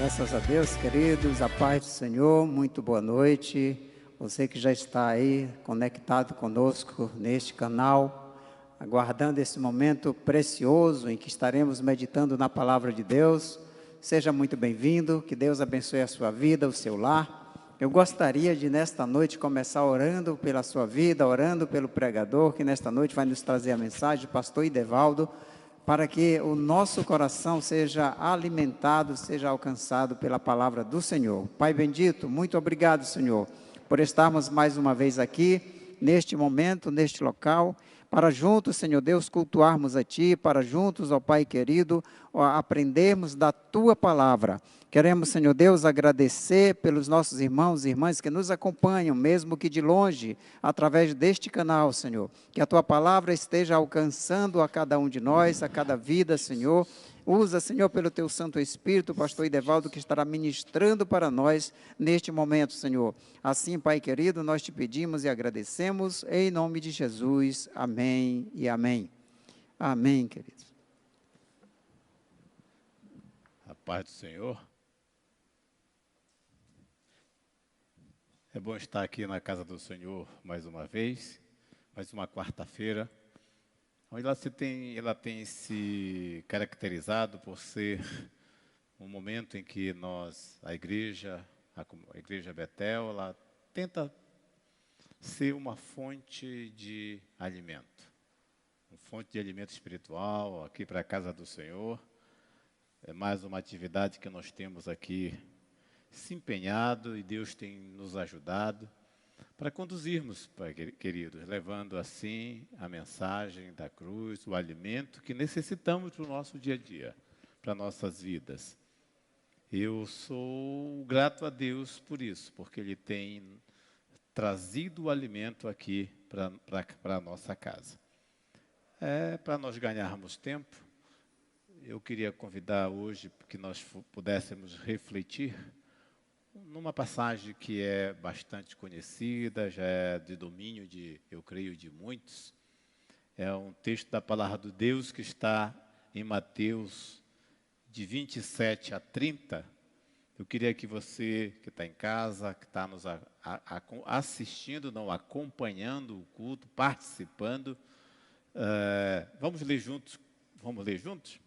Graças a Deus, queridos, a paz do Senhor, muito boa noite. Você que já está aí conectado conosco neste canal, aguardando esse momento precioso em que estaremos meditando na palavra de Deus. Seja muito bem-vindo, que Deus abençoe a sua vida, o seu lar. Eu gostaria de, nesta noite, começar orando pela sua vida, orando pelo pregador, que nesta noite vai nos trazer a mensagem, o pastor Idevaldo, para que o nosso coração seja alimentado, seja alcançado pela palavra do Senhor. Pai bendito, muito obrigado, Senhor, por estarmos mais uma vez aqui, neste momento, neste local, para juntos, Senhor Deus, cultuarmos a Ti, para juntos, ó Pai querido, aprendermos da Tua palavra. Queremos, Senhor Deus, agradecer pelos nossos irmãos e irmãs que nos acompanham, mesmo que de longe, através deste canal, Senhor. Que a Tua palavra esteja alcançando a cada um de nós, a cada vida, Senhor. Usa, Senhor, pelo Teu Santo Espírito, o pastor Idevaldo, que estará ministrando para nós neste momento, Senhor. Assim, Pai querido, nós Te pedimos e agradecemos, em nome de Jesus. Amém e amém. Amém, queridos. A paz do Senhor. É bom estar aqui na casa do Senhor mais uma vez, mais uma quarta-feira, onde ela tem se caracterizado por ser um momento em que a igreja Betel, ela tenta ser uma fonte de alimento, uma fonte de alimento espiritual aqui para a casa do Senhor. É mais uma atividade que nós temos aqui se empenhado e Deus tem nos ajudado para conduzirmos, Pai queridos, levando assim a mensagem da cruz, o alimento que necessitamos para o nosso dia a dia, para nossas vidas. Eu sou grato a Deus por isso, porque Ele tem trazido o alimento aqui para a nossa casa. Para nós ganharmos tempo, eu queria convidar hoje que nós pudéssemos refletir numa passagem que é bastante conhecida, já é de domínio eu creio, de muitos. É um texto da palavra de Deus que está em Mateus, de 27 a 30. Eu queria que você que está em casa, que está nos assistindo, não acompanhando o culto, participando, vamos ler juntos? Vamos ler juntos?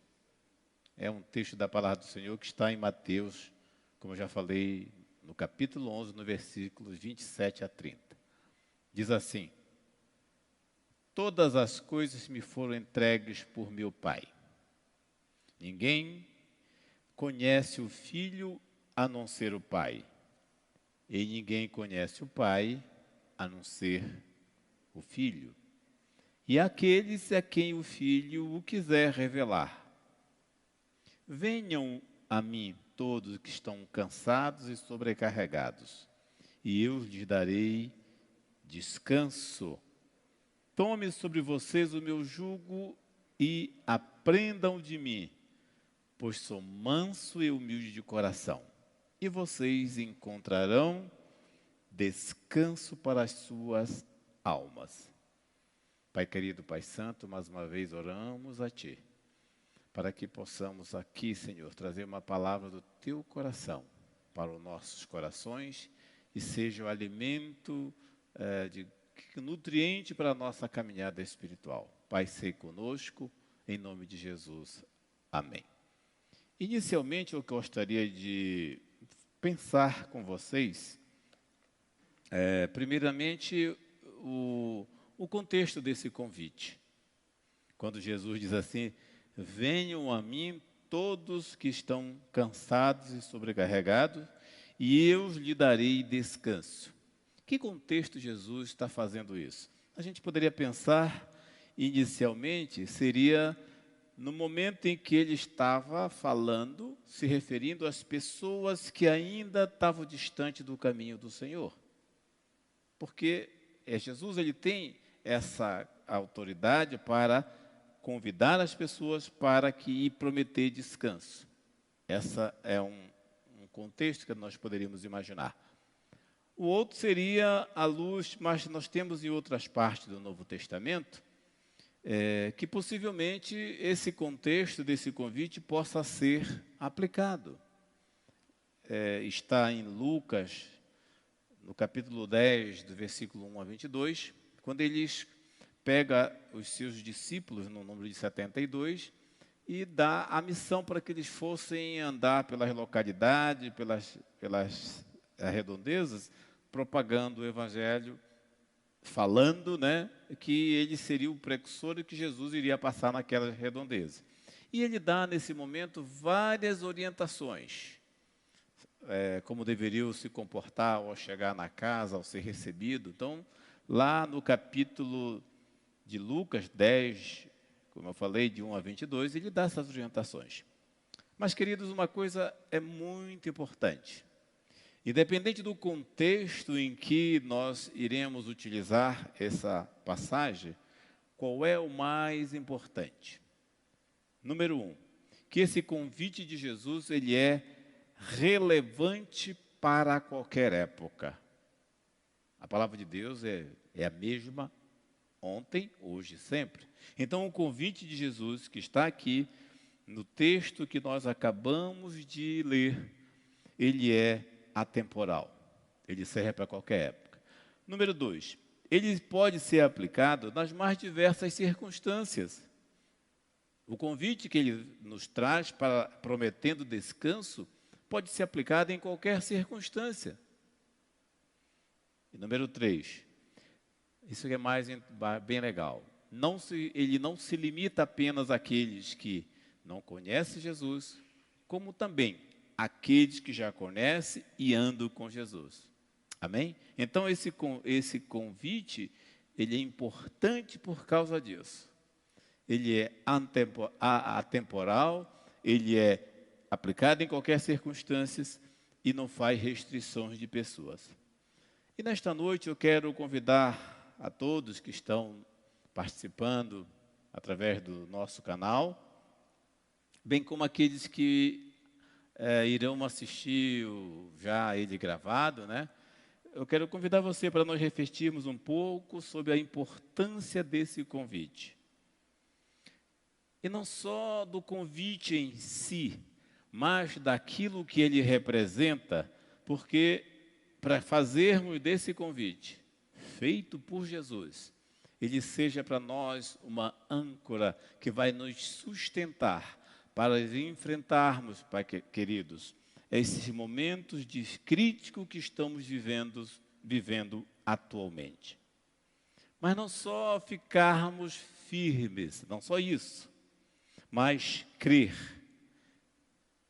É um texto da palavra do Senhor que está em Mateus, como eu já falei, no capítulo 11, no versículos 27 a 30. Diz assim: todas as coisas me foram entregues por meu Pai. Ninguém conhece o Filho a não ser o Pai. E ninguém conhece o Pai a não ser o Filho. E aqueles a quem o Filho o quiser revelar. Venham a mim todos que estão cansados e sobrecarregados, e eu lhes darei descanso. Tome sobre vocês o meu jugo e aprendam de mim, pois sou manso e humilde de coração, e vocês encontrarão descanso para as suas almas. Pai querido, Pai santo, mais uma vez oramos a Ti, para que possamos aqui, Senhor, trazer uma palavra do Teu coração para os nossos corações e seja o alimento nutriente para a nossa caminhada espiritual. Pai, sei conosco, em nome de Jesus. Amém. Inicialmente, eu gostaria de pensar com vocês, primeiramente, o contexto desse convite. Quando Jesus diz assim: venham a mim todos que estão cansados e sobrecarregados, e eu lhe darei descanso. Que contexto Jesus está fazendo isso? A gente poderia pensar, inicialmente, seria no momento em que ele estava falando, se referindo às pessoas que ainda estavam distantes do caminho do Senhor. Porque Jesus, ele tem essa autoridade para convidar as pessoas para que prometer descanso. Essa é um contexto que nós poderíamos imaginar. O outro seria a luz, mas nós temos em outras partes do Novo Testamento, que possivelmente esse contexto desse convite possa ser aplicado. está em Lucas, no capítulo 10, do versículo 1 a 22, quando eles pega os seus discípulos, no número de 72, e dá a missão para que eles fossem andar pelas localidades, pelas redondezas, propagando o Evangelho, falando, né, que ele seria o precursor e que Jesus iria passar naquelas redondezas. E ele dá, nesse momento, várias orientações, como deveriam se comportar ao chegar na casa, ao ser recebido. Então, lá no capítulo de Lucas 10, como eu falei, de 1 a 22, ele dá essas orientações. Mas, queridos, uma coisa é muito importante. Independente do contexto em que nós iremos utilizar essa passagem, qual é o mais importante? Número 1, que esse convite de Jesus, ele é relevante para qualquer época. A palavra de Deus é a mesma ontem, hoje e sempre. Então, o convite de Jesus, que está aqui no texto que nós acabamos de ler, ele é atemporal. Ele serve para qualquer época. Número 2, ele pode ser aplicado nas mais diversas circunstâncias. O convite que ele nos traz, prometendo descanso, pode ser aplicado em qualquer circunstância. E número 3, isso é bem legal. Ele não se limita apenas àqueles que não conhecem Jesus, como também àqueles que já conhecem e andam com Jesus. Amém? Então, esse convite, ele é importante por causa disso. Ele é atemporal, ele é aplicado em qualquer circunstância e não faz restrições de pessoas. E nesta noite eu quero convidar a todos que estão participando através do nosso canal, bem como aqueles que irão assistir já ele gravado, né? Eu quero convidar você para nós refletirmos um pouco sobre a importância desse convite. E não só do convite em si, mas daquilo que ele representa, porque para fazermos desse convite, feito por Jesus, ele seja para nós uma âncora que vai nos sustentar para enfrentarmos, queridos, esses momentos de crítico que estamos vivendo atualmente. Mas não só ficarmos firmes, não só isso, mas crer,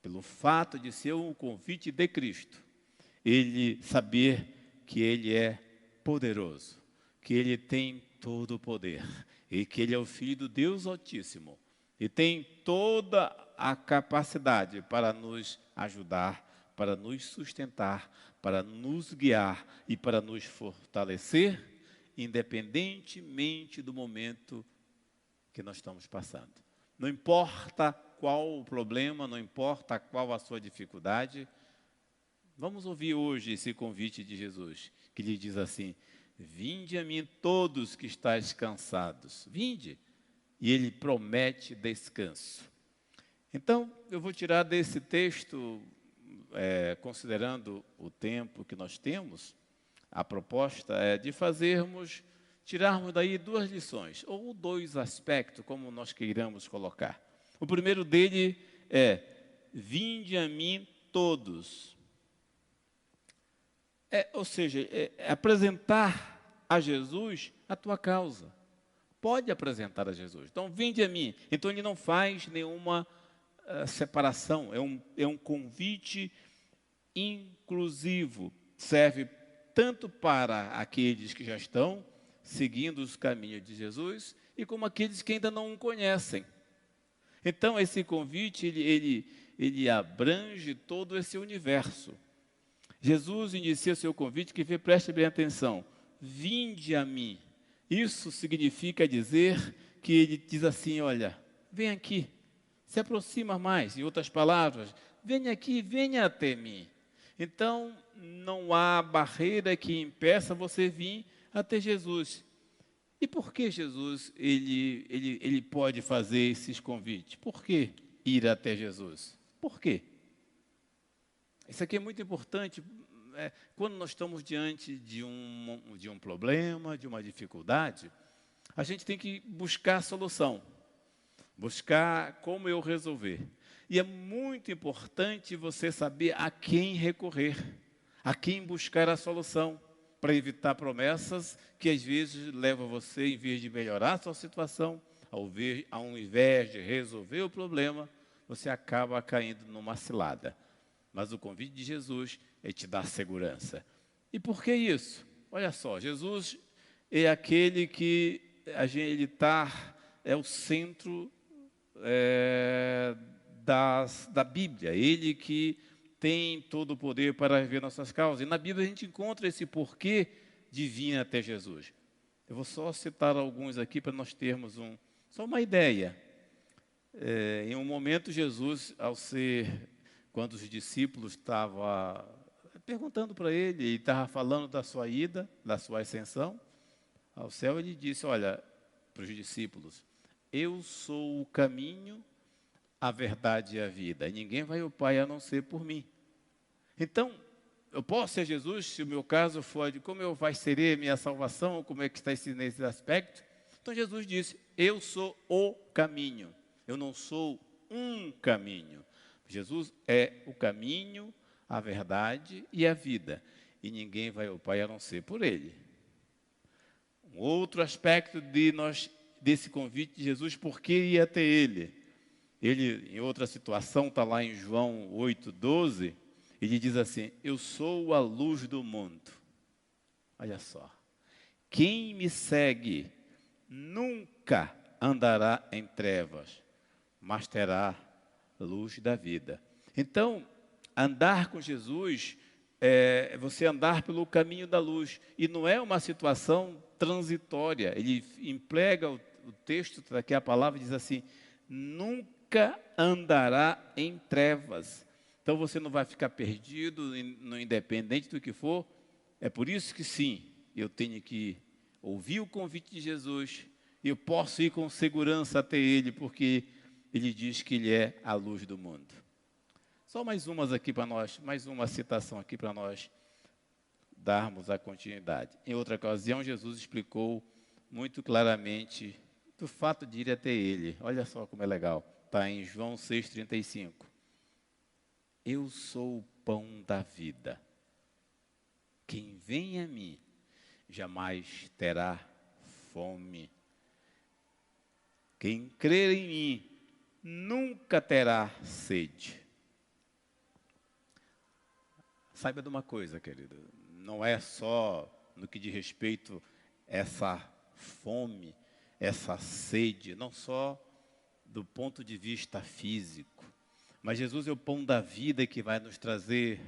pelo fato de ser um convite de Cristo, ele saber que ele é poderoso, que ele tem todo o poder, e que ele é o Filho do Deus Altíssimo, e tem toda a capacidade para nos ajudar, para nos sustentar, para nos guiar e para nos fortalecer, independentemente do momento que nós estamos passando. Não importa qual o problema, não importa qual a sua dificuldade. Vamos ouvir hoje esse convite de Jesus, que lhe diz assim: vinde a mim todos que estáis cansados, vinde. E ele promete descanso. Então, eu vou tirar desse texto, considerando o tempo que nós temos, a proposta é de tirarmos daí duas lições, ou dois aspectos, como nós queiramos colocar. O primeiro dele é: vinde a mim todos. Ou seja, apresentar a Jesus a tua causa. Pode apresentar a Jesus. Então, vinde a mim. Então, ele não faz nenhuma separação. É um convite inclusivo. Serve tanto para aqueles que já estão seguindo os caminhos de Jesus, e como aqueles que ainda não o conhecem. Então, esse convite, ele abrange todo esse universo. Jesus inicia seu convite, que preste bem atenção: vinde a mim. Isso significa dizer que ele diz assim: olha, vem aqui, se aproxima mais. Em outras palavras, venha aqui, venha até mim. Então, não há barreira que impeça você vir até Jesus. E por que Jesus ele pode fazer esses convites? Por que ir até Jesus? Por quê? Isso aqui é muito importante. Quando nós estamos diante de um problema, de uma dificuldade, a gente tem que buscar a solução, buscar como eu resolver. E é muito importante você saber a quem recorrer, a quem buscar a solução, para evitar promessas que às vezes levam você, em vez de melhorar a sua situação, ao invés de resolver o problema, você acaba caindo numa cilada. Mas o convite de Jesus é te dar segurança. E por que isso? Olha só, Jesus é aquele que é o centro da Bíblia. Ele que tem todo o poder para rever nossas causas. E na Bíblia a gente encontra esse porquê de vir até Jesus. Eu vou só citar alguns aqui para nós termos só uma ideia. Em um momento, Jesus, quando os discípulos estavam perguntando para ele, e estava falando da sua ida, da sua ascensão ao céu, ele disse, olha, para os discípulos, eu sou o caminho, a verdade e a vida. E ninguém vai ao Pai a não ser por mim. Então, eu posso ser Jesus, se o meu caso for de como vai ser minha salvação, como é que está nesse aspecto. Então, Jesus disse, eu sou o caminho. Eu não sou um caminho. Jesus é o caminho, a verdade e a vida. E ninguém vai ao Pai a não ser por Ele. Um outro aspecto desse convite de Jesus, por que ir até Ele? Ele, em outra situação, está lá em João 8,12, ele diz assim, eu sou a luz do mundo. Olha só. Quem me segue nunca andará em trevas, mas terá luz da vida. Então, andar com Jesus é você andar pelo caminho da luz. E não é uma situação transitória. Ele emprega o texto, daqui a palavra diz assim, nunca andará em trevas. Então você não vai ficar perdido, independente do que for. É por isso que sim, eu tenho que ouvir o convite de Jesus. Eu posso ir com segurança até Ele, porque Ele diz que Ele é a luz do mundo. Só mais umas aqui para nós, mais uma citação aqui para nós darmos a continuidade. Em outra ocasião, Jesus explicou muito claramente do fato de ir até Ele. Olha só como é legal. Está em João 6,35. Eu sou o pão da vida. Quem vem a mim jamais terá fome. Quem crer em mim nunca terá sede. Saiba de uma coisa, querido, não é só no que diz respeito a essa fome, essa sede, não só do ponto de vista físico, mas Jesus é o pão da vida que vai nos trazer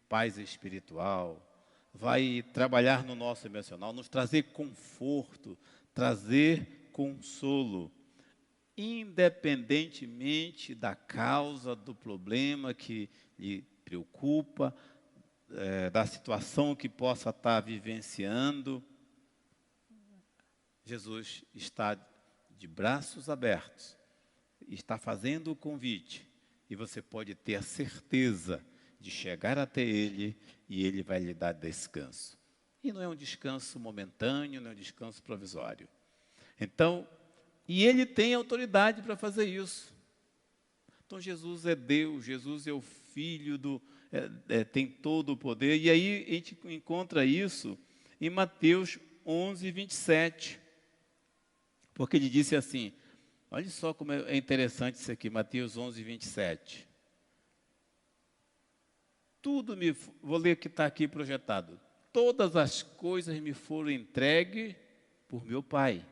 paz espiritual, vai trabalhar no nosso emocional, nos trazer conforto, trazer consolo, independentemente da causa do problema que lhe preocupa, da situação que possa estar vivenciando. Jesus está de braços abertos, está fazendo o convite, e você pode ter a certeza de chegar até Ele, e Ele vai lhe dar descanso. E não é um descanso momentâneo, não é um descanso provisório. Então, e Ele tem autoridade para fazer isso. Então, Jesus é Deus, Jesus é o Filho tem todo o poder. E aí a gente encontra isso em Mateus 11, 27. Porque ele disse assim, olha só como é interessante isso aqui, Mateus 11, 27. Vou ler o que está aqui projetado. Todas as coisas me foram entregues por meu Pai.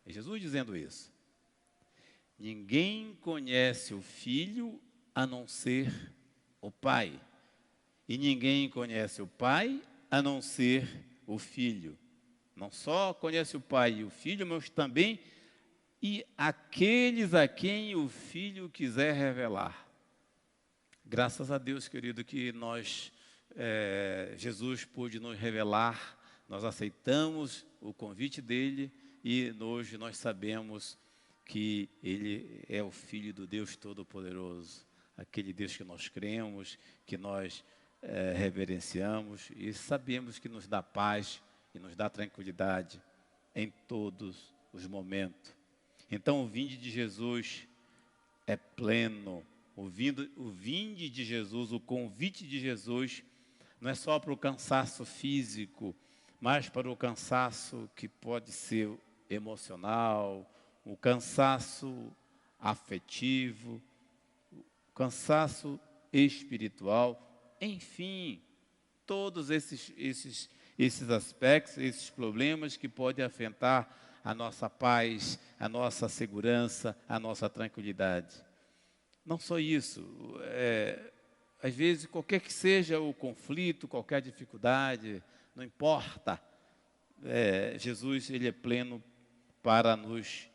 É Jesus dizendo isso. Ninguém conhece o Filho a não ser o Pai. E ninguém conhece o Pai a não ser o Filho. Não só conhece o Pai e o Filho, mas também e aqueles a quem o Filho quiser revelar. Graças a Deus, querido, que Jesus pôde nos revelar, nós aceitamos o convite dele e hoje nós sabemos que ele é o Filho do Deus Todo-Poderoso. aquele Deus que nós cremos, que nós reverenciamos e sabemos que nos dá paz e nos dá tranquilidade em todos os momentos. Então, o vinde de Jesus é pleno. O vinde de Jesus, o convite de Jesus, não é só para o cansaço físico, mas para o cansaço que pode ser emocional, o cansaço afetivo, o cansaço espiritual, enfim, todos esses aspectos, esses problemas que podem afetar a nossa paz, a nossa segurança, a nossa tranquilidade. Não só isso, às vezes, qualquer que seja o conflito, qualquer dificuldade, não importa, Jesus, Ele é pleno para nos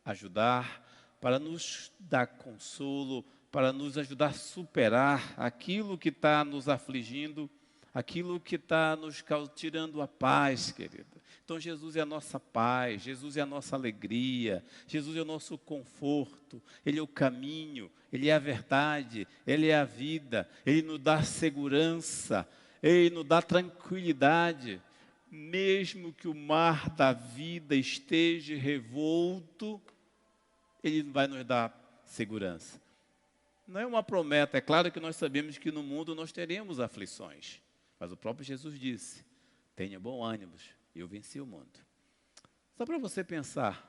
ajudar, para nos dar consolo, para nos ajudar a superar aquilo que está nos afligindo, aquilo que está nos tirando a paz, querido. Então, Jesus é a nossa paz, Jesus é a nossa alegria, Jesus é o nosso conforto, Ele é o caminho, Ele é a verdade, Ele é a vida, Ele nos dá segurança, Ele nos dá tranquilidade. Mesmo que o mar da vida esteja revolto, Ele vai nos dar segurança. Não é uma promessa, é claro que nós sabemos que no mundo nós teremos aflições, mas o próprio Jesus disse, tenha bom ânimo, eu venci o mundo. Só para você pensar,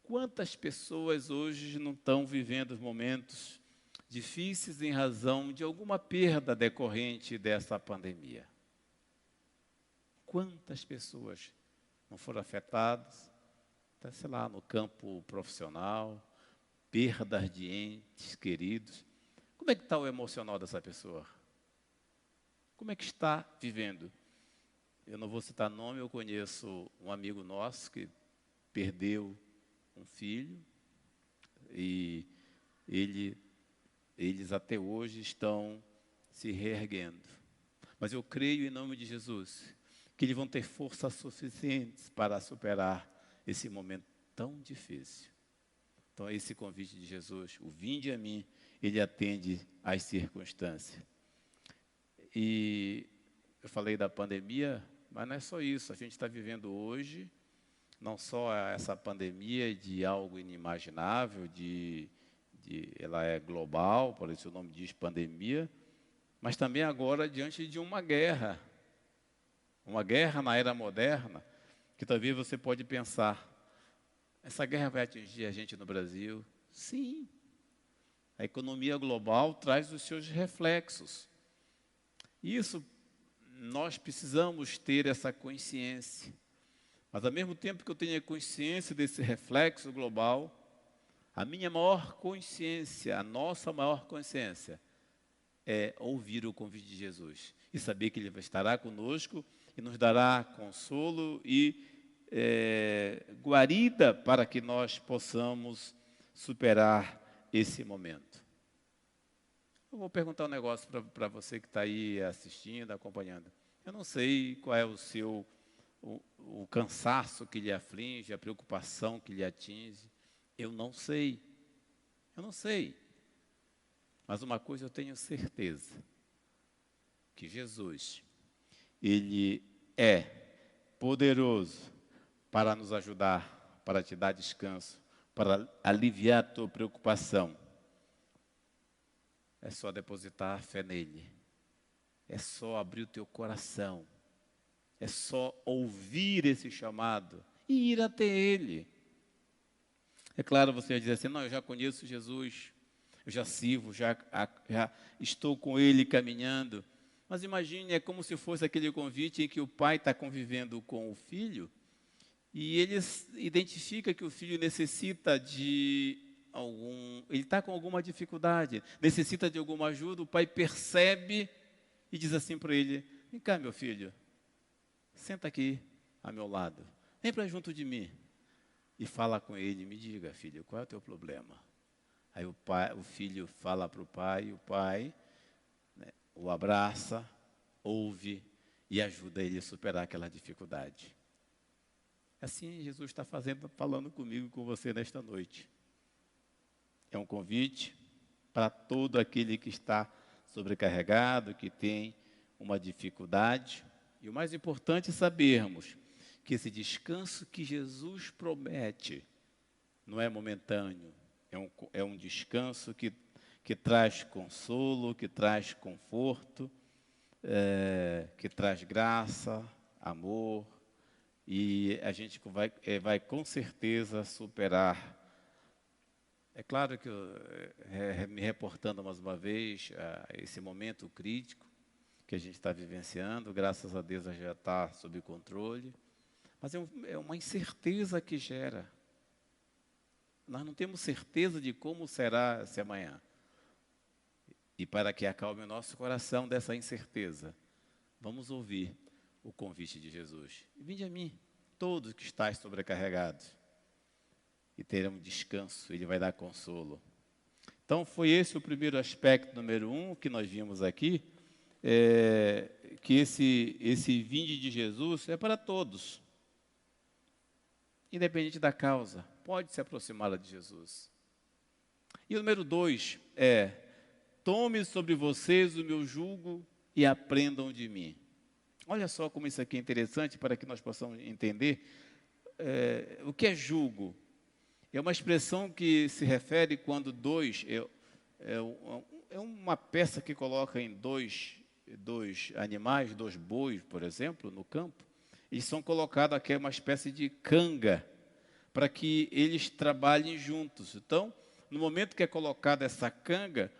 quantas pessoas hoje não estão vivendo momentos difíceis em razão de alguma perda decorrente dessa pandemia? Quantas pessoas não foram afetadas, até, sei lá, no campo profissional, perdas de entes queridos? Como é que está o emocional dessa pessoa? Como é que está vivendo? Eu não vou citar nome, eu conheço um amigo nosso que perdeu um filho e eles até hoje estão se reerguendo. Mas eu creio em nome de Jesus que eles vão ter forças suficientes para superar esse momento tão difícil. Então, esse convite de Jesus, o vinde a mim, ele atende às circunstâncias. E eu falei da pandemia, mas não é só isso. A gente está vivendo hoje, não só essa pandemia de algo inimaginável, ela é global, por isso o nome diz pandemia, mas também agora diante de uma guerra na era moderna, que talvez você pode pensar, essa guerra vai atingir a gente no Brasil? Sim. A economia global traz os seus reflexos. Isso, nós precisamos ter essa consciência. Mas, ao mesmo tempo que eu tenho a consciência desse reflexo global, a minha maior consciência, a nossa maior consciência, é ouvir o convite de Jesus e saber que Ele estará conosco e nos dará consolo e guarida para que nós possamos superar esse momento. Eu vou perguntar um negócio para você que está aí assistindo, acompanhando. Eu não sei qual é o cansaço que lhe aflige, a preocupação que lhe atinge. Eu não sei. Mas uma coisa eu tenho certeza, que Jesus, Ele é poderoso para nos ajudar, para te dar descanso, para aliviar a tua preocupação. É só depositar fé nele. É só abrir o teu coração. É só ouvir esse chamado e ir até Ele. É claro, você vai dizer assim, não, eu já conheço Jesus, eu já sirvo, já estou com Ele caminhando. Mas imagine, é como se fosse aquele convite em que o pai está convivendo com o filho e ele identifica que o filho necessita ele está com alguma dificuldade, necessita de alguma ajuda, o pai percebe e diz assim para ele, vem cá, meu filho, senta aqui ao meu lado, vem para junto de mim e fala com ele, me diga, filho, qual é o teu problema? Aí o filho fala para o pai, e o pai, né, o abraça, ouve e ajuda ele a superar aquela dificuldade. Assim Jesus está falando comigo e com você nesta noite. É um convite, para todo aquele que está sobrecarregado, que tem uma dificuldade. E o mais importante é sabermos que esse descanso que Jesus promete não é momentâneo, é um descanso que traz consolo, que traz conforto, que traz graça, amor, e a gente vai com certeza superar. É claro que, me reportando mais uma vez a esse momento crítico que a gente está vivenciando, graças a Deus já está sob controle, mas é uma incerteza que gera. Nós não temos certeza de como será esse amanhã. E para que acalme o nosso coração dessa incerteza, vamos ouvir o convite de Jesus. Vinde a mim, todos que estáis sobrecarregados, e terão descanso, Ele vai dar consolo. Então, foi esse o primeiro aspecto, número 1, que nós vimos aqui, que esse vinde de Jesus é para todos, independente da causa, pode se aproximar de Jesus. E o número 2 tome sobre vocês o meu jugo e aprendam de mim. Olha só como isso aqui é interessante para que nós possamos entender o que é jugo. É uma expressão que se refere quando é uma peça que coloca em dois animais, 2 bois, por exemplo, no campo, e são colocados aqui uma espécie de canga, para que eles trabalhem juntos. Então, no momento que é colocada essa canga,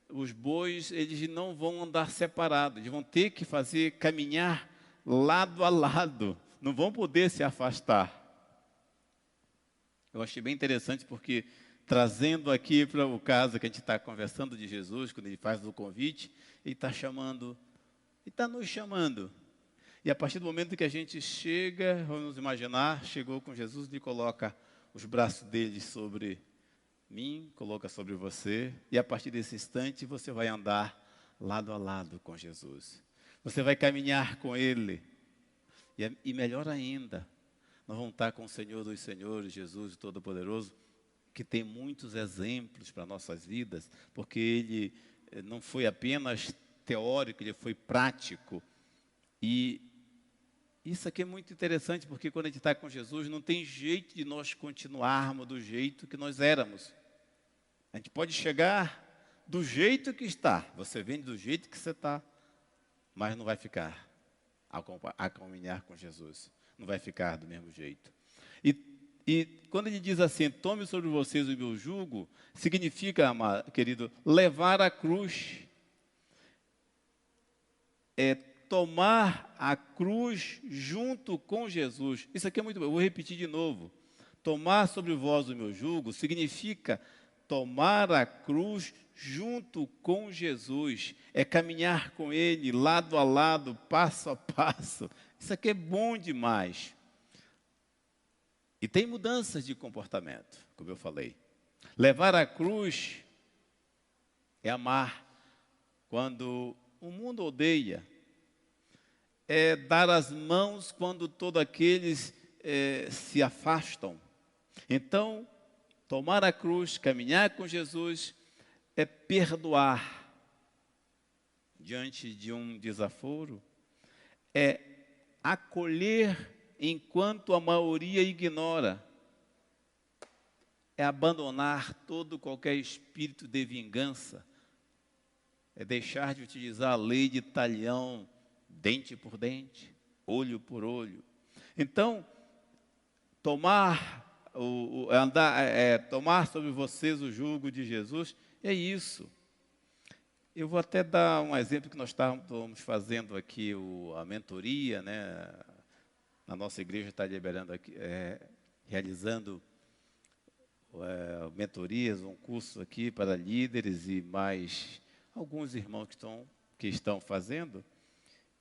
os bois, eles não vão andar separados, eles vão ter que caminhar lado a lado, não vão poder se afastar. Eu achei bem interessante porque, trazendo aqui para o caso que a gente está conversando de Jesus, quando ele faz o convite, ele está nos chamando. E a partir do momento que a gente chega, vamos imaginar, chegou com Jesus, ele coloca os braços dele sobre mim, coloca sobre você, e a partir desse instante você vai andar lado a lado com Jesus. Você vai caminhar com Ele. E melhor ainda, nós vamos estar com o Senhor dos Senhores, Jesus Todo-Poderoso, que tem muitos exemplos para nossas vidas, porque Ele não foi apenas teórico, Ele foi prático. E isso aqui é muito interessante, porque quando a gente está com Jesus, não tem jeito de nós continuarmos do jeito que nós éramos. A gente pode chegar do jeito que está. Você vem do jeito que você está, mas não vai ficar a caminhar com Jesus. Não vai ficar do mesmo jeito. E quando ele diz assim, tome sobre vocês o meu jugo, significa, querido, levar a cruz. É tomar a cruz junto com Jesus. Isso aqui é muito bom, eu vou repetir de novo. Tomar sobre vós o meu jugo significa tomar a cruz junto com Jesus. É caminhar com Ele, lado a lado, passo a passo. Isso aqui é bom demais. E tem mudanças de comportamento, como eu falei. Levar a cruz é amar quando o mundo odeia. É dar as mãos quando todos aqueles se afastam. Então, tomar a cruz, caminhar com Jesus, é perdoar diante de um desaforo, é acolher enquanto a maioria ignora, é abandonar todo qualquer espírito de vingança, é deixar de utilizar a lei de talhão, dente por dente, olho por olho. Então, tomar sobre vocês o jugo de Jesus é isso. Eu vou até dar um exemplo que nós estamos fazendo aqui, a mentoria, né? A nossa igreja está liberando aqui, realizando mentorias, um curso aqui para líderes e mais alguns irmãos que estão fazendo.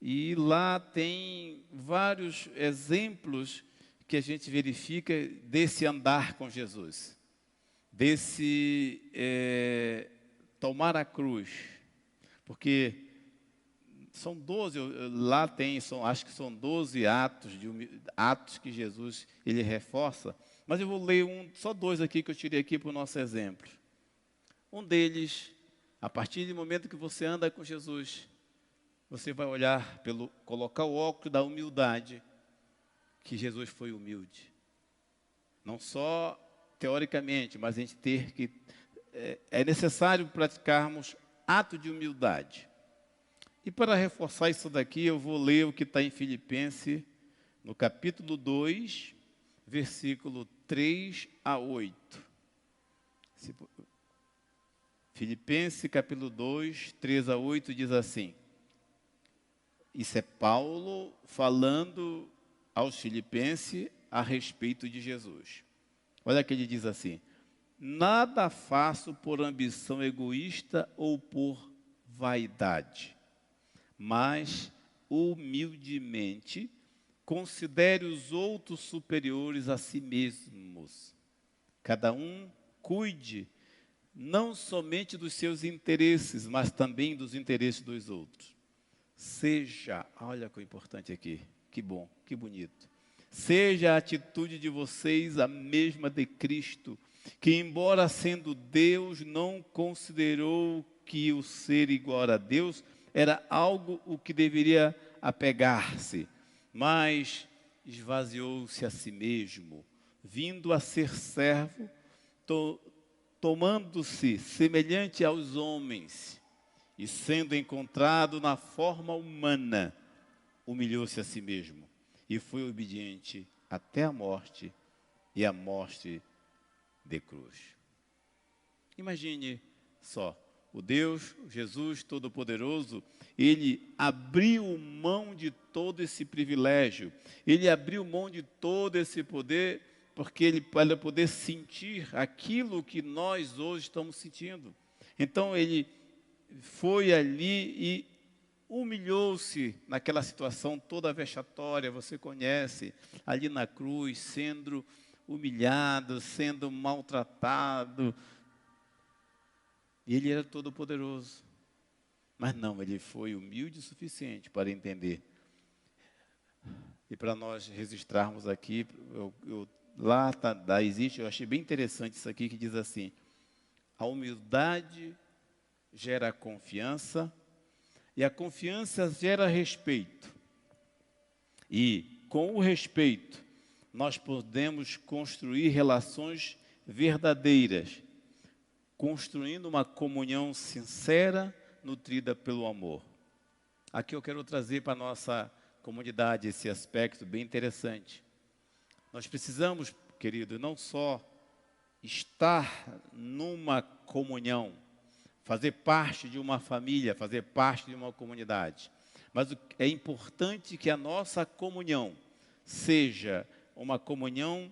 E lá tem vários exemplos que a gente verifica desse andar com Jesus, desse tomar a cruz, porque são 12, lá tem, acho que são 12 atos que Jesus ele reforça, mas eu vou ler só 2 aqui que eu tirei aqui para o nosso exemplo. Um deles A partir do momento que você anda com Jesus, você vai olhar, colocar o óculos da humildade, que Jesus foi humilde. Não só teoricamente, mas a gente é necessário praticarmos ato de humildade. E para reforçar isso daqui, eu vou ler o que está em Filipenses, no capítulo 2, versículo 3 a 8. Filipenses, capítulo 2, 3 a 8, diz assim. Isso é Paulo falando aos filipenses a respeito de Jesus. Olha que ele diz assim: nada faço por ambição egoísta ou por vaidade, mas humildemente considere os outros superiores a si mesmos. Cada um cuide não somente dos seus interesses, mas também dos interesses dos outros. Seja, olha que importante aqui, que bom, que bonito. Seja a atitude de vocês a mesma de Cristo, que embora sendo Deus, não considerou que o ser igual a Deus era algo o que deveria apegar-se, mas esvaziou-se a si mesmo, vindo a ser servo, tomando-se semelhante aos homens, e sendo encontrado na forma humana, humilhou-se a si mesmo, e foi obediente até a morte, e a morte de cruz. Imagine só, o Deus, Jesus Todo-Poderoso, Ele abriu mão de todo esse privilégio, Ele abriu mão de todo esse poder, porque Ele, para poder sentir aquilo que nós hoje estamos sentindo. Então Ele foi ali e humilhou-se naquela situação toda vexatória, você conhece, ali na cruz, sendo humilhado, sendo maltratado. E Ele era todo poderoso. Mas não, Ele foi humilde o suficiente para entender. E para nós registrarmos aqui, lá existe, eu achei bem interessante isso aqui, que diz assim: a humildade gera confiança, e a confiança gera respeito. E com o respeito, nós podemos construir relações verdadeiras, construindo uma comunhão sincera, nutrida pelo amor. Aqui eu quero trazer para a nossa comunidade esse aspecto bem interessante. Nós precisamos, querido, não só estar numa comunhão, fazer parte de uma família, fazer parte de uma comunidade, mas é importante que a nossa comunhão seja uma comunhão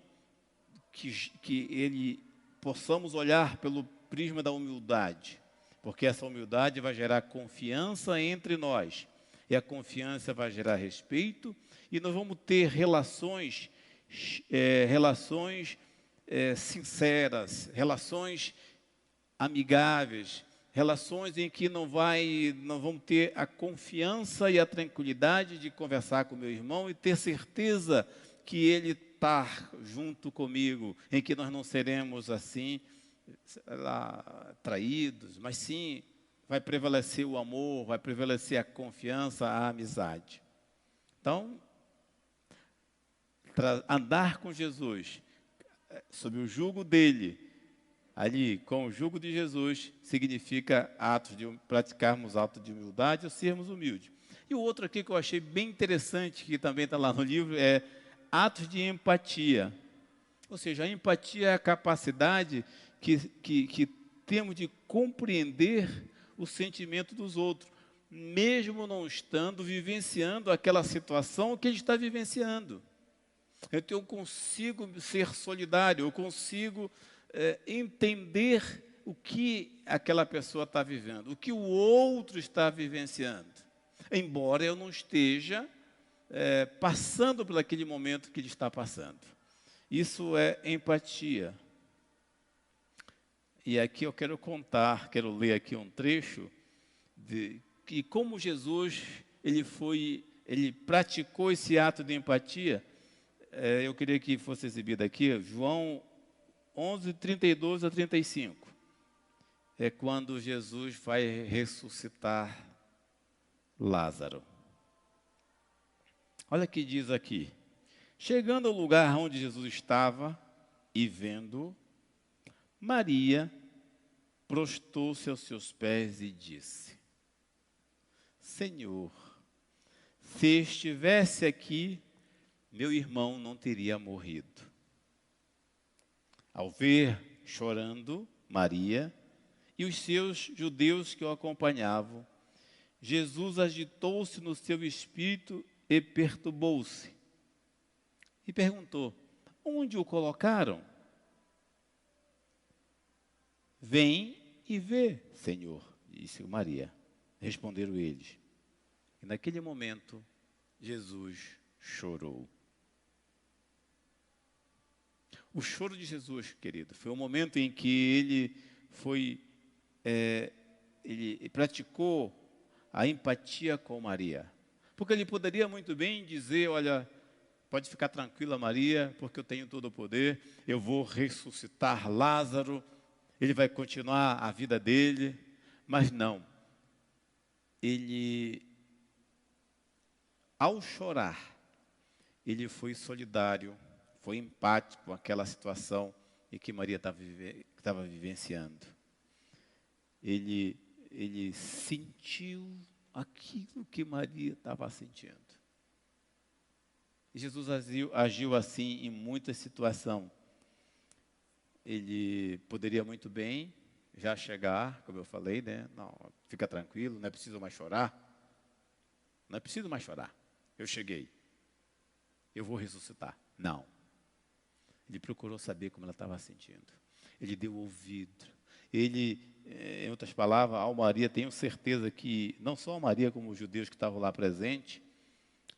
que possamos olhar pelo prisma da humildade, porque essa humildade vai gerar confiança entre nós, e a confiança vai gerar respeito, e nós vamos ter relações sinceras, relações amigáveis, relações em que nós vamos ter a confiança e a tranquilidade de conversar com meu irmão e ter certeza que ele está junto comigo, em que nós não seremos assim, traídos, mas sim vai prevalecer o amor, vai prevalecer a confiança, a amizade. Então, andar com Jesus, sob o jugo dele, ali, com o jugo de Jesus, significa praticarmos atos de humildade ou sermos humildes. E o outro aqui que eu achei bem interessante, que também está lá no livro, é atos de empatia. Ou seja, a empatia é a capacidade que temos de compreender o sentimento dos outros, mesmo não estando vivenciando aquela situação que ele está vivenciando. Então eu consigo ser solidário, eu consigo entender o que aquela pessoa está vivendo, o que o outro está vivenciando, embora eu não esteja passando por aquele momento que ele está passando. Isso é empatia. E aqui eu quero ler aqui um trecho de que como Jesus ele praticou esse ato de empatia. Eu queria que fosse exibido aqui, João 11, 32 a 35. é quando Jesus vai ressuscitar Lázaro. Olha o que diz aqui. Chegando ao lugar onde Jesus estava e vendo, Maria prostou-se aos seus pés e disse: Senhor, se estivesse aqui, meu irmão não teria morrido. Ao ver chorando Maria e os seus judeus que o acompanhavam, Jesus agitou-se no seu espírito e perturbou-se. E perguntou: onde o colocaram? Vem e vê, Senhor, disse Maria. Responderam eles. E naquele momento, Jesus chorou. O choro de Jesus, querido, foi o momento em que ele praticou a empatia com Maria. Porque ele poderia muito bem dizer: olha, pode ficar tranquila, Maria, porque eu tenho todo o poder, eu vou ressuscitar Lázaro, ele vai continuar a vida dele. Mas não. Ele, ao chorar, ele foi solidário, foi empático com aquela situação em que Maria estava vivenciando. Ele sentiu aquilo que Maria estava sentindo. E Jesus agiu assim em muitas situações. Ele poderia muito bem já chegar, como eu falei, né? Não, fica tranquilo, não é preciso mais chorar. Não é preciso mais chorar. Eu cheguei. Eu vou ressuscitar. Não. Ele procurou saber como ela estava sentindo. Ele deu ouvido. Ele, em outras palavras, a Maria, tenho certeza que, não só a Maria, como os judeus que estavam lá presentes,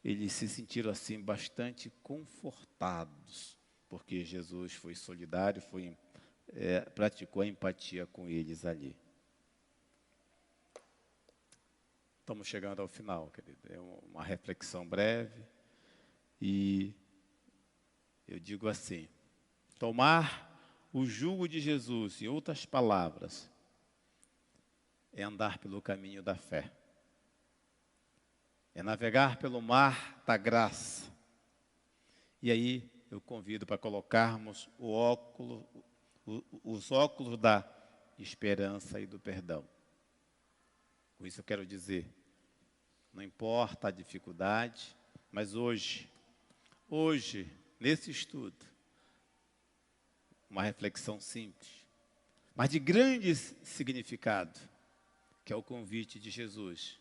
eles se sentiram assim bastante confortados, porque Jesus foi solidário, praticou a empatia com eles ali. Estamos chegando ao final, querido. É uma reflexão breve e eu digo assim: tomar o jugo de Jesus, em outras palavras, é andar pelo caminho da fé. É navegar pelo mar da graça. E aí eu convido para colocarmos os óculos da esperança e do perdão. Com isso eu quero dizer, não importa a dificuldade, mas hoje, nesse estudo, uma reflexão simples, mas de grande significado, que é o convite de Jesus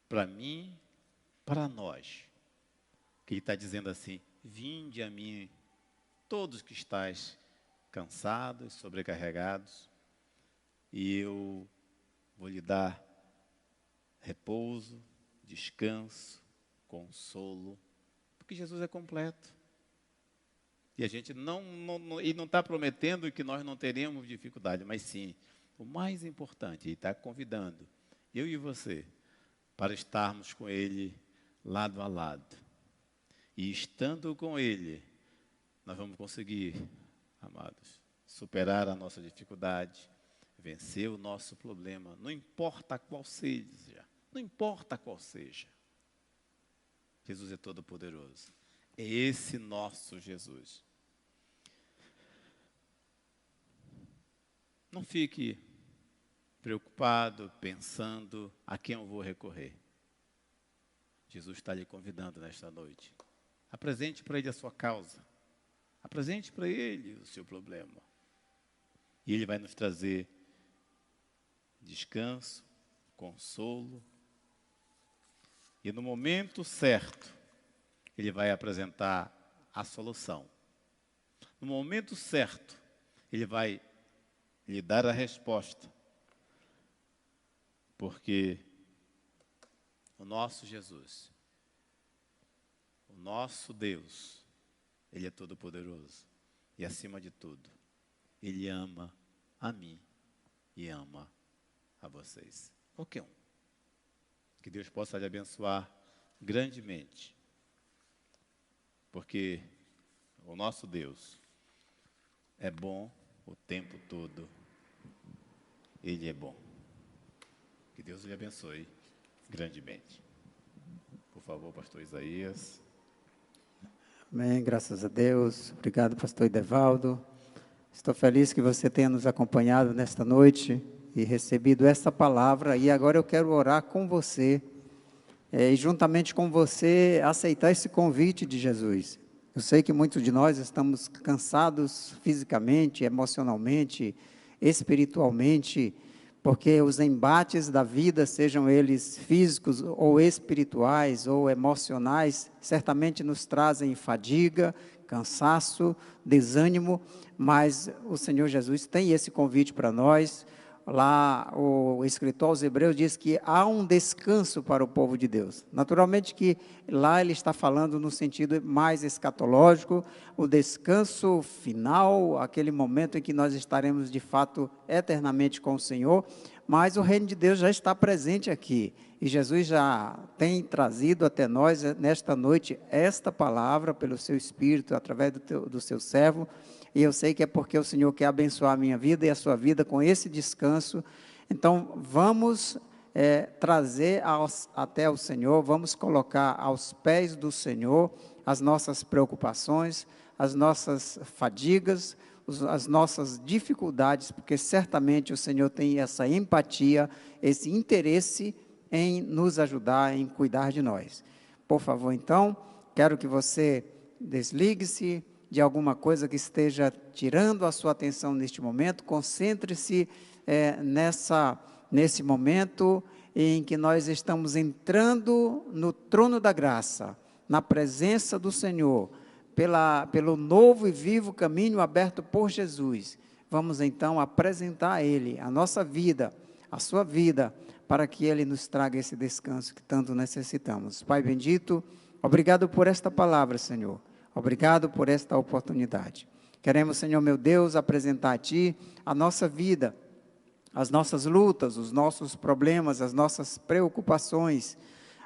para mim, para nós, que ele está dizendo assim: vinde a mim, todos que estáis cansados, sobrecarregados, e eu vou lhe dar repouso, descanso, consolo, porque Jesus é completo. E a gente não está prometendo que nós não teremos dificuldade, mas sim, o mais importante, ele está convidando eu e você para estarmos com Ele lado a lado. E estando com Ele, nós vamos conseguir, amados, superar a nossa dificuldade, vencer o nosso problema, não importa qual seja, não importa qual seja. Jesus é todo-poderoso. É esse nosso Jesus. Não fique preocupado, pensando a quem eu vou recorrer. Jesus está lhe convidando nesta noite. Apresente para Ele a sua causa. Apresente para Ele o seu problema. E Ele vai nos trazer descanso, consolo. E no momento certo, Ele vai apresentar a solução. No momento certo, Ele vai lhe dar a resposta. Porque o nosso Jesus, o nosso Deus, Ele é todo-poderoso. E acima de tudo, Ele ama a mim e ama a vocês. Qualquer um. Que Deus possa lhe abençoar grandemente. Porque o nosso Deus é bom o tempo todo. Ele é bom. Que Deus lhe abençoe grandemente. Por favor, pastor Isaías. Amém, graças a Deus. Obrigado, pastor Edevaldo. Estou feliz que você tenha nos acompanhado nesta noite e recebido esta palavra. E agora eu quero orar com você, e juntamente com você aceitar esse convite de Jesus. Eu sei que muitos de nós estamos cansados fisicamente, emocionalmente, espiritualmente, porque os embates da vida, sejam eles físicos ou espirituais ou emocionais, certamente nos trazem fadiga, cansaço, desânimo, mas o Senhor Jesus tem esse convite para nós. Lá o escritor aos Hebreus diz que há um descanso para o povo de Deus. Naturalmente que lá ele está falando no sentido mais escatológico, o descanso final, aquele momento em que nós estaremos de fato eternamente com o Senhor, mas o reino de Deus já está presente aqui, e Jesus já tem trazido até nós nesta noite esta palavra pelo seu Espírito, através do seu servo, e eu sei que é porque o Senhor quer abençoar a minha vida e a sua vida com esse descanso. Então vamos trazer até o Senhor, vamos colocar aos pés do Senhor as nossas preocupações, as nossas fadigas, as nossas dificuldades, porque certamente o Senhor tem essa empatia, esse interesse em nos ajudar, em cuidar de nós. Por favor, então, quero que você desligue-se de alguma coisa que esteja tirando a sua atenção neste momento, concentre-se nesse momento em que nós estamos entrando no trono da graça, na presença do Senhor, pelo novo e vivo caminho aberto por Jesus. Vamos então apresentar a Ele a nossa vida, a sua vida, para que Ele nos traga esse descanso que tanto necessitamos. Pai bendito, obrigado por esta palavra, Senhor. Obrigado por esta oportunidade. Queremos, Senhor meu Deus, apresentar a Ti a nossa vida, as nossas lutas, os nossos problemas, as nossas preocupações.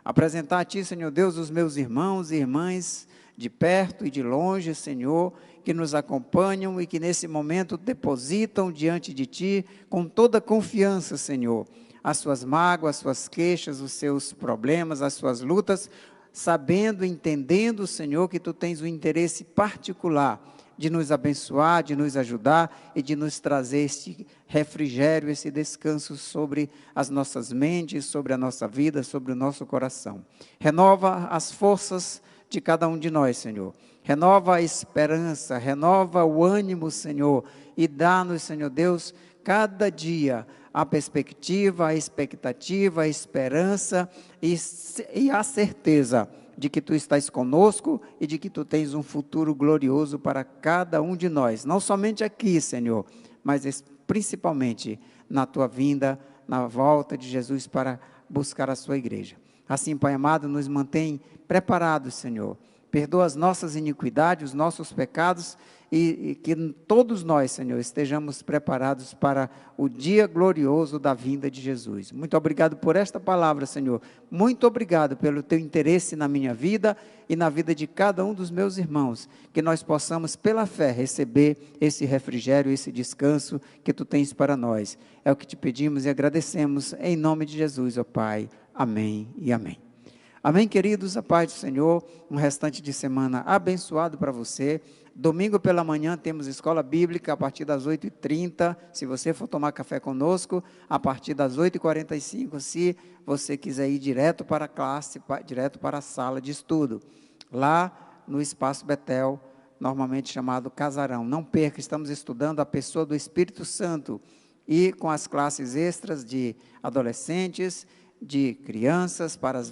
Apresentar a Ti, Senhor Deus, os meus irmãos e irmãs, de perto e de longe, Senhor, que nos acompanham e que nesse momento depositam diante de Ti, com toda confiança, Senhor, as suas mágoas, as suas queixas, os seus problemas, as suas lutas, sabendo, entendendo, Senhor, que Tu tens um interesse particular de nos abençoar, de nos ajudar e de nos trazer este refrigério, esse descanso sobre as nossas mentes, sobre a nossa vida, sobre o nosso coração. Renova as forças de cada um de nós, Senhor. Renova a esperança, renova o ânimo, Senhor, e dá-nos, Senhor Deus, cada dia a perspectiva, a expectativa, a esperança e a certeza de que Tu estás conosco e de que Tu tens um futuro glorioso para cada um de nós, não somente aqui, Senhor, mas principalmente na Tua vinda, na volta de Jesus para buscar a Sua igreja. Assim, Pai amado, nos mantém preparados, Senhor. Perdoa as nossas iniquidades, os nossos pecados e que todos nós, Senhor, estejamos preparados para o dia glorioso da vinda de Jesus. Muito obrigado por esta palavra, Senhor. Muito obrigado pelo Teu interesse na minha vida e na vida de cada um dos meus irmãos. Que nós possamos, pela fé, receber esse refrigério, esse descanso que Tu tens para nós. É o que Te pedimos e agradecemos em nome de Jesus, ó Pai. Amém e amém. Amém, queridos, a paz do Senhor, um restante de semana abençoado para você. Domingo pela manhã temos escola bíblica a partir das 8h30, se você for tomar café conosco, a partir das 8h45, se você quiser ir direto para a classe, direto para a sala de estudo, lá no Espaço Betel, normalmente chamado Casarão. Não perca, estamos estudando a pessoa do Espírito Santo, e com as classes extras de adolescentes, de crianças, para as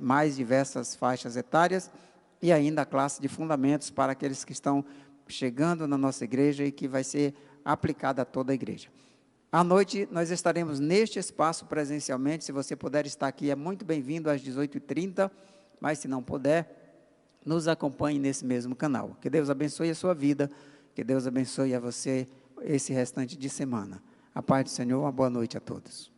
mais diversas faixas etárias, e ainda a classe de fundamentos para aqueles que estão chegando na nossa igreja e que vai ser aplicada a toda a igreja. À noite, nós estaremos neste espaço presencialmente. Se você puder estar aqui, é muito bem-vindo às 18h30, mas se não puder, nos acompanhe nesse mesmo canal. Que Deus abençoe a sua vida, que Deus abençoe a você esse restante de semana. A paz do Senhor, uma boa noite a todos.